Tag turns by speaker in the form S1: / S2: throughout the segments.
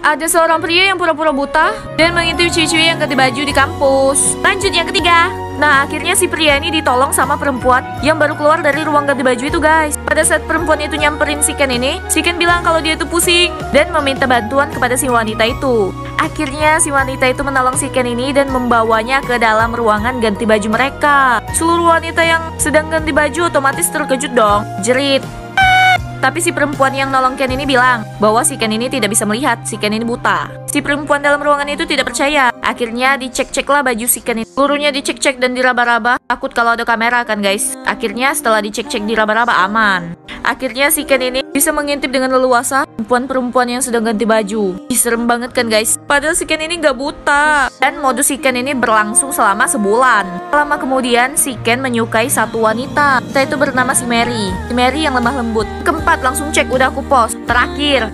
S1: Ada seorang pria yang pura-pura buta dan mengintip ciwi-ciwi yang ganti baju di kampus. Lanjut yang ketiga. Nah, akhirnya si pria ini ditolong sama perempuan yang baru keluar dari ruang ganti baju itu, guys. Pada saat perempuan itu nyamperin si Ken ini, si Ken bilang kalau dia itu pusing dan meminta bantuan kepada si wanita itu. Akhirnya si wanita itu menolong si Ken ini dan membawanya ke dalam ruangan ganti baju mereka. Seluruh wanita yang sedang ganti baju otomatis terkejut dong. Jerit. Tapi si perempuan yang nolong Ken ini bilang bahwa si Ken ini tidak bisa melihat, si Ken ini buta. Si perempuan dalam ruangan itu tidak percaya. Akhirnya dicek-ceklah baju si Ken ini. Seluruhnya dicek-cek dan diraba-raba. Takut kalau ada kamera kan, guys. Akhirnya setelah dicek-cek diraba-raba aman. Akhirnya si Ken ini bisa mengintip dengan leluasa perempuan-perempuan yang sedang ganti baju. Serem banget kan, guys. Padahal si Ken ini gak buta. Dan modus si Ken ini berlangsung selama sebulan. Lama kemudian si Ken menyukai satu wanita. Wanita itu bernama si Mary. Si Mary yang lemah lembut. Keempat, langsung cek, udah aku post. Terakhir,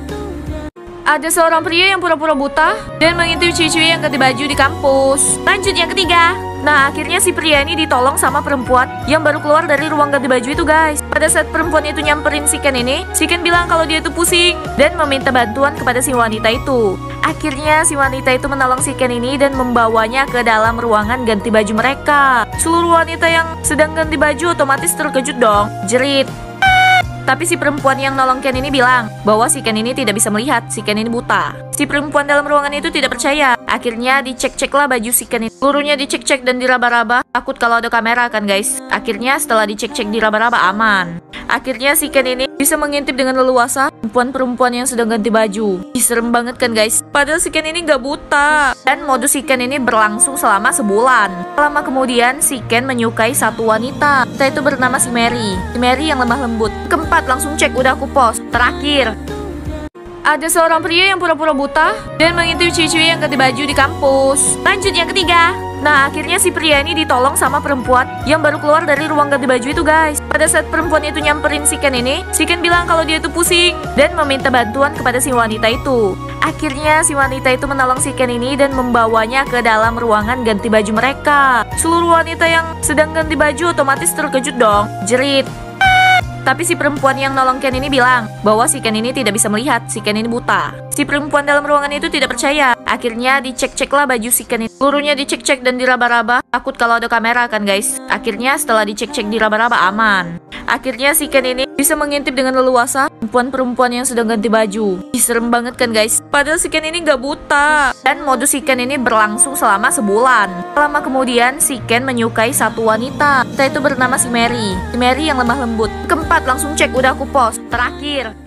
S1: ada seorang pria yang pura-pura buta dan mengintip ciwi-ciwi yang ganti baju di kampus. Lanjut yang ketiga. Nah, akhirnya si pria ini ditolong sama perempuan yang baru keluar dari ruang ganti baju itu, guys. Pada saat perempuan itu nyamperin si Ken ini, si Ken bilang kalau dia itu pusing dan meminta bantuan kepada si wanita itu. Akhirnya si wanita itu menolong si Ken ini dan membawanya ke dalam ruangan ganti baju mereka. Seluruh wanita yang sedang ganti baju otomatis terkejut dong. Jerit. Tapi si perempuan yang nolong Ken ini bilang bahwa si Ken ini tidak bisa melihat, si Ken ini buta. Si perempuan dalam ruangan itu tidak percaya. Akhirnya dicek-ceklah baju si Ken ini. Seluruhnya dicek-cek dan diraba-raba. Takut kalau ada kamera kan, guys. Akhirnya setelah dicek-cek diraba-raba aman. Akhirnya si Ken ini bisa mengintip dengan leluasa perempuan-perempuan yang sedang ganti baju. Serem banget kan, guys. Padahal si Ken ini gak buta. Dan modus si Ken ini berlangsung selama sebulan. Lama kemudian si Ken menyukai satu wanita. Wanita itu bernama si Mary. Si Mary yang lemah lembut. Keempat, langsung cek, udah aku post. Terakhir, ada seorang pria yang pura-pura buta dan mengintip ciwi-ciwi yang ganti baju di kampus. Lanjut yang ketiga. Nah, akhirnya si pria ini ditolong sama perempuan yang baru keluar dari ruang ganti baju itu, guys. Pada saat perempuan itu nyamperin si Ken ini, si Ken bilang kalau dia itu pusing dan meminta bantuan kepada si wanita itu. Akhirnya si wanita itu menolong si Ken ini dan membawanya ke dalam ruangan ganti baju mereka. Seluruh wanita yang sedang ganti baju otomatis terkejut dong. Jerit. Tapi si perempuan yang nolong Ken ini bilang bahwa si Ken ini tidak bisa melihat, si Ken ini buta. Si perempuan dalam ruangan itu tidak percaya. Akhirnya dicek-ceklah baju si Ken ini. Seluruhnya dicek-cek dan diraba-raba. Takut kalau ada kamera kan, guys. Akhirnya setelah dicek-cek diraba-raba aman. Akhirnya si Ken ini bisa mengintip dengan leluasa perempuan-perempuan yang sedang ganti baju. Serem banget kan, guys. Padahal si Ken ini gak buta. Dan modus si Ken ini berlangsung selama sebulan. Lama kemudian si Ken menyukai satu wanita. Wanita itu bernama si Mary. Si Mary yang lemah lembut. Keempat, langsung cek, udah aku post. Terakhir,